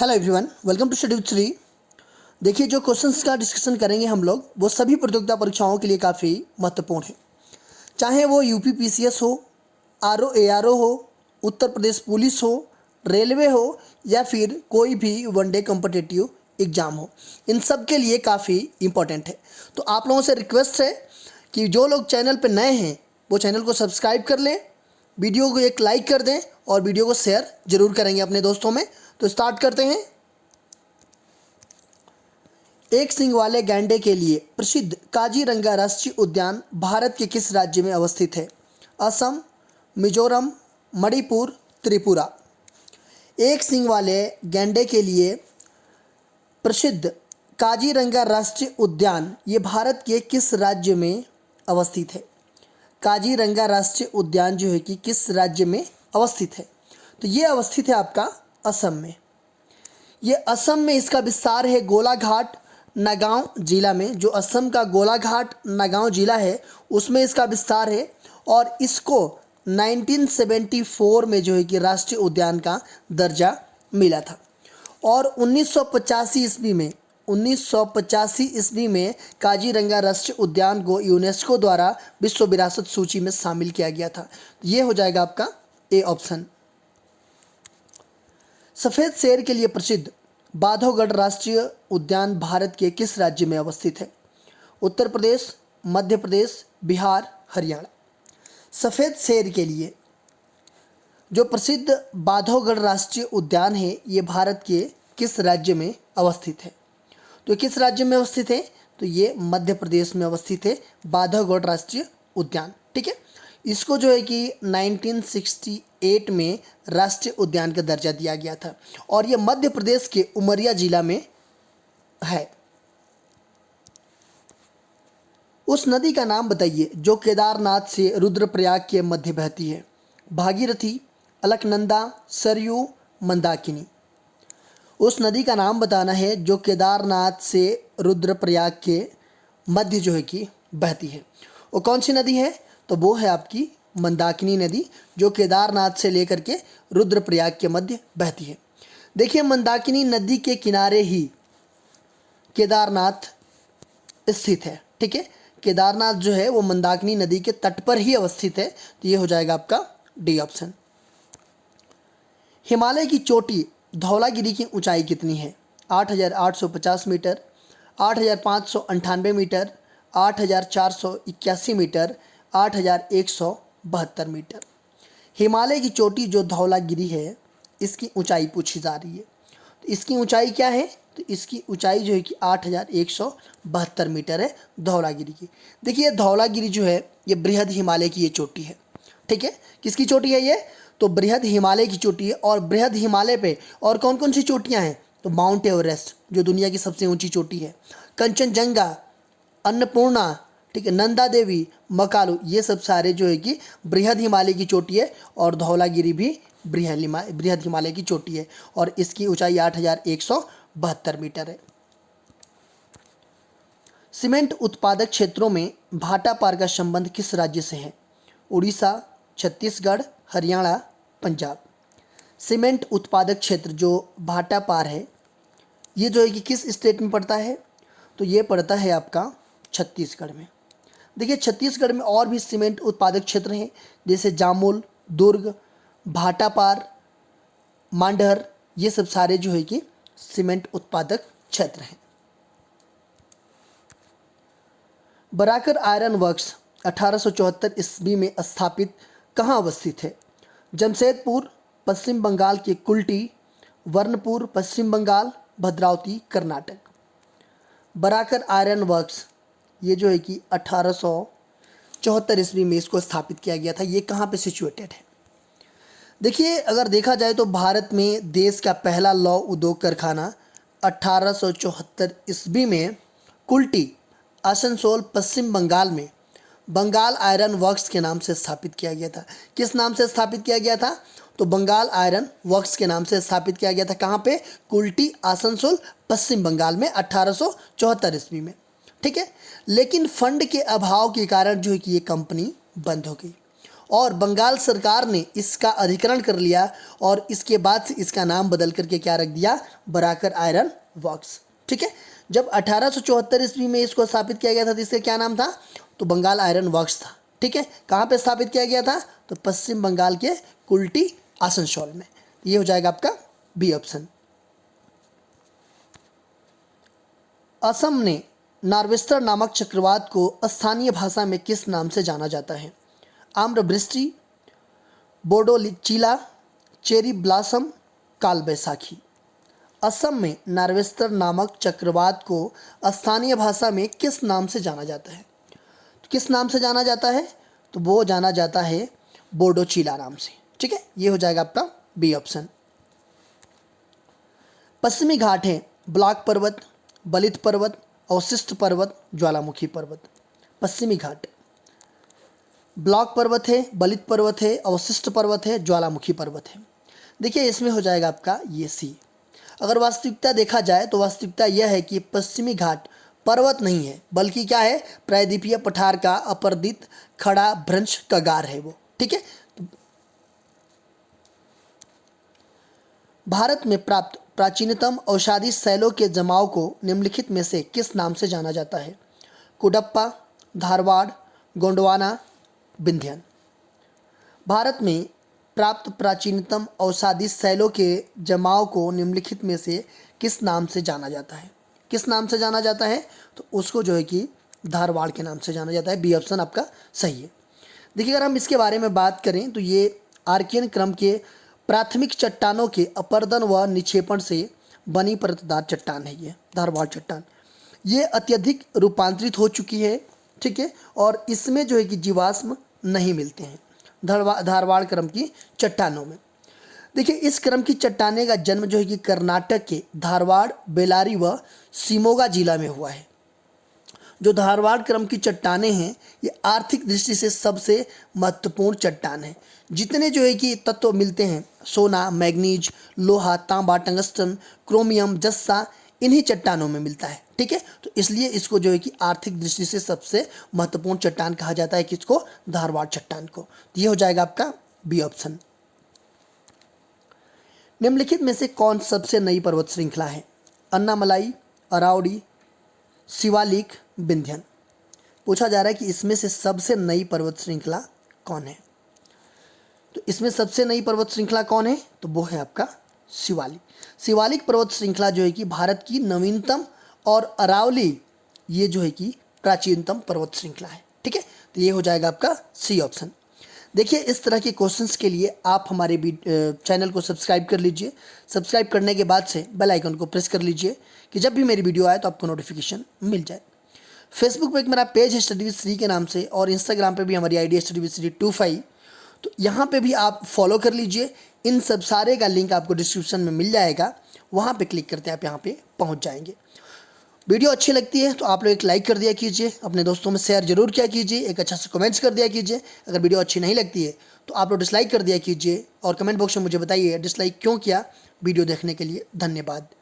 Hello everyone, welcome to schedule 3। देखिए, जो questions का डिस्कशन करेंगे हम लोग वो सभी प्रतियोगिता परीक्षाओं के लिए काफ़ी महत्वपूर्ण है। चाहे वो यूपी पीसीएस हो, आरओ एआरओ हो, उत्तर प्रदेश पुलिस हो, रेलवे हो या फिर कोई भी वनडे कॉम्पिटिटिव एग्ज़ाम हो, इन सब के लिए काफ़ी इम्पोर्टेंट है। तो आप लोगों से रिक्वेस्ट है कि जो लोग चैनल पर नए हैं वो चैनल को सब्सक्राइब कर लें, वीडियो को एक लाइक कर दें और वीडियो को शेयर जरूर करेंगे अपने दोस्तों में। तो स्टार्ट करते हैं। एक सींग वाले गैंडे के लिए प्रसिद्ध काजीरंगा राष्ट्रीय उद्यान भारत के किस राज्य में अवस्थित है? असम, मिजोरम, मणिपुर, त्रिपुरा। एक सींग वाले गैंडे के लिए प्रसिद्ध काजीरंगा राष्ट्रीय उद्यान ये भारत के किस राज्य में अवस्थित है? काजीरंगा राष्ट्रीय उद्यान जो है कि किस राज्य में अवस्थित है? तो ये अवस्थित है आपका असम में। ये असम में इसका विस्तार है गोलाघाट नगांव जिला में। जो असम का गोलाघाट नगांव जिला है उसमें इसका विस्तार है और इसको 1974 में जो है कि राष्ट्रीय उद्यान का दर्जा मिला था। और 1985 ईस्वी में काजीरंगा राष्ट्रीय उद्यान को यूनेस्को द्वारा विश्व विरासत सूची में शामिल किया गया था। ये हो जाएगा आपका ए ऑप्शन। सफ़ेद शेर के लिए प्रसिद्ध बांधवगढ़ राष्ट्रीय उद्यान भारत के किस राज्य में अवस्थित है? उत्तर प्रदेश, मध्य प्रदेश, बिहार, हरियाणा। सफ़ेद शेर के लिए जो प्रसिद्ध बांधवगढ़ राष्ट्रीय उद्यान है ये भारत के किस राज्य में अवस्थित है? तो किस राज्य में अवस्थित है? तो ये मध्य प्रदेश में अवस्थित है बांधवगढ़ राष्ट्रीय उद्यान। ठीक है, इसको जो है कि 1968 में राष्ट्रीय उद्यान का दर्जा दिया गया था और ये मध्य प्रदेश के उमरिया जिला में है। उस नदी का नाम बताइए जो केदारनाथ से रुद्रप्रयाग के मध्य बहती है। भागीरथी, अलकनंदा, सरयू, मंदाकिनी। उस नदी का नाम बताना है जो केदारनाथ से रुद्रप्रयाग के मध्य जो है कि बहती है। वो कौन सी नदी है? तो वो है आपकी मंदाकिनी नदी जो केदारनाथ से लेकर के रुद्रप्रयाग के मध्य बहती है। देखिए, मंदाकिनी नदी के किनारे ही केदारनाथ स्थित है। ठीक है, केदारनाथ जो है वो मंदाकिनी नदी के तट पर ही अवस्थित है। तो ये हो जाएगा आपका डी ऑप्शन। हिमालय की चोटी धौलागिरी की ऊंचाई कितनी है? 8,850 metre, 8,598 metre, 8,481 metre, 8,172 metre. Himalaya की चोटी जो धौलागिरी है इसकी ऊंचाई पूछी जा रही है। तो इसकी ऊंचाई क्या है? तो इसकी ऊंचाई जो है कि 8,172 मीटर है धौलागिरी की। देखिए, धौलागिरी जो है ये बृहद हिमालय की ये चोटी है। ठीक है, किसकी चोटी है ये? तो बृहद हिमालय की चोटी है। और बृहद हिमालय पे और कौन कौन सी चोटियाँ हैं? तो माउंट एवरेस्ट जो दुनिया की सबसे ऊंची चोटी है, कंचनजंगा, अन्नपूर्णा, ठीक है, नंदा देवी, मकालू, ये सब सारे जो है कि बृहद हिमालय की चोटी है। और धौलागिरी भी बृहद हिमालय की चोटी है और इसकी ऊंचाई 8,172 मीटर है। सीमेंट उत्पादक क्षेत्रों में भाटापार का संबंध किस राज्य से है? उड़ीसा, छत्तीसगढ़, हरियाणा, पंजाब। सीमेंट उत्पादक क्षेत्र जो भाटापार है ये जो है कि किस स्टेट में पड़ता है? तो ये पड़ता है आपका छत्तीसगढ़ में। देखिए, छत्तीसगढ़ में और भी सीमेंट उत्पादक क्षेत्र हैं जैसे जामुल, दुर्ग, भाटापार, मांडर, ये सब सारे जो है कि सीमेंट उत्पादक क्षेत्र हैं। बराकर आयरन वर्क्स 1874 ईस्वी में स्थापित कहाँ अवस्थित है? जमशेदपुर, पश्चिम बंगाल के कुल्टी, वर्णपुर, पश्चिम बंगाल, भद्रावती, कर्नाटक। बराकर आयरन वर्क्स ये जो है कि 1874 ईस्वी में इसको स्थापित किया गया था। ये कहाँ पे सिचुएटेड है? देखिए, अगर देखा जाए तो भारत में देश का पहला लौह उद्योग कारखाना 1874 ईस्वी में कुल्टी, आसनसोल, पश्चिम बंगाल में बंगाल आयरन वर्क्स के नाम से स्थापित किया गया था। किस नाम से स्थापित किया गया था? तो बंगाल आयरन वर्क्स के नाम से स्थापित किया गया था। कहाँ पे? कुल्टी, आसनसोल, पश्चिम बंगाल में 1874 ईस्वी में। ठीक है, लेकिन फंड के अभाव के कारण जो है कि ये कंपनी बंद हो गई और बंगाल सरकार ने इसका अधिग्रहण कर लिया और इसके बाद से इसका नाम बदल करके क्या रख दिया, बराकर आयरन वर्क्स। ठीक है, जब 1874 ईस्वी में इसको स्थापित किया गया था तो इसका क्या नाम था, तो बंगाल आयरन वर्क्स था। ठीक है, कहाँ पे स्थापित किया गया था, तो पश्चिम बंगाल के कुल्टी आसनसोल में। ये हो जाएगा आपका बी ऑप्शन। असम ने नार्वेस्टर नामक चक्रवात को स्थानीय भाषा में किस नाम से जाना जाता है, आम्रवृष्टि, बोडोलिचीला, चेरी ब्लॉसम, काल बैसाखी। असम में नार्वेस्टर नामक चक्रवात को स्थानीय भाषा में किस नाम से जाना जाता है, तो किस नाम से जाना जाता है, तो वो जाना जाता है बोडोचिला नाम से। ठीक है, ये हो जाएगा आपका बी ऑप्शन। पश्चिमी घाट है ब्लॉक पर्वत, बलित पर्वत, अवशिष्ट पर्वत, ज्वालामुखी पर्वत। पश्चिमी घाट ब्लॉक पर्वत है, बलित पर्वत है, अवशिष्ट पर्वत है, ज्वालामुखी पर्वत है। देखिए इसमें हो जाएगा आपका ये सी। अगर वास्तविकता देखा जाए तो वास्तविकता यह है कि पश्चिमी घाट पर्वत नहीं है बल्कि क्या है, प्रायद्वीपीय पठार का अपर्दित खड़ा भ्रंश कगार है वो। ठीक है, भारत में प्राप्त प्राचीनतम औषधि शैलों के जमाव को निम्नलिखित में से किस नाम से जाना जाता है, कुडप्पा, धारवाड़, गोंडवाना, विंध्यन। भारत में प्राप्त प्राचीनतम औषधि शैलों के जमाव को निम्नलिखित में से किस नाम से जाना जाता है, किस नाम से जाना जाता है, तो उसको जो है कि धारवाड़ के नाम से जाना जाता है। बी ऑप्शन आपका सही है। देखिए अगर हम इसके बारे में बात करें तो ये आर्कियन क्रम के प्राथमिक चट्टानों के अपर्दन व निक्षेपण से बनी परतदार चट्टान है ये धारवाड़ चट्टान। ये अत्यधिक रूपांतरित हो चुकी है। ठीक है, और इसमें जो है कि जीवाश्म नहीं मिलते हैं धारवाड़ क्रम की चट्टानों में। देखिए इस क्रम की चट्टाने का जन्म जो है कि कर्नाटक के धारवाड़, बेलारी व शिमोगा जिला में हुआ है। जो धारवाड़ क्रम की चट्टानें हैं ये आर्थिक दृष्टि से सबसे महत्वपूर्ण चट्टान है। जितने जो है कि तत्व मिलते हैं, सोना, मैग्नीज, लोहा, तांबा, टंगस्टन, क्रोमियम, जस्सा, इन्हीं चट्टानों में मिलता है। ठीक है, तो इसलिए इसको जो है कि आर्थिक दृष्टि से सबसे महत्वपूर्ण चट्टान कहा जाता है, किसको, धारवाड़ चट्टान को। तो ये हो जाएगा आपका बी ऑप्शन। निम्नलिखित में से कौन सबसे नई पर्वत श्रृंखला है, अन्नामलाई, अरावली, शिवालिक, विंध्यन। पूछा जा रहा है कि इसमें से सबसे नई पर्वत श्रृंखला कौन है, तो इसमें सबसे नई पर्वत श्रृंखला कौन है, तो वो है आपका शिवालिक। शिवालिक पर्वत श्रृंखला जो है कि भारत की नवीनतम और अरावली ये जो है कि प्राचीनतम पर्वत श्रृंखला है। ठीक है, तो ये हो जाएगा आपका सी ऑप्शन। देखिए इस तरह के क्वेश्चंस के लिए आप हमारे चैनल को सब्सक्राइब कर लीजिए। सब्सक्राइब करने के बाद से बेल आइकन को प्रेस कर लीजिए कि जब भी मेरी वीडियो आए तो आपको नोटिफिकेशन मिल जाए। फेसबुक पे एक मेरा पेज है स्टडी विद श्री के नाम से, और इंस्टाग्राम पे भी हमारी आईडी है स्टडी विद श्री 25। तो यहाँ पे भी आप फॉलो कर लीजिए। इन सब सारे का लिंक आपको डिस्क्रिप्शन में मिल जाएगा, वहाँ पे क्लिक करते आप यहाँ पे पहुँच जाएंगे। वीडियो अच्छी लगती है तो आप लोग एक लाइक कर दिया कीजिए, अपने दोस्तों में शेयर जरूर किया कीजिए, एक अच्छा सा कमेंट्स कर दिया कीजिए। अगर वीडियो अच्छी नहीं लगती है तो आप लोग डिसलाइक कर दिया कीजिए, और कमेंट बॉक्स में मुझे बताइए डिसलाइक क्यों किया। वीडियो देखने के लिए धन्यवाद।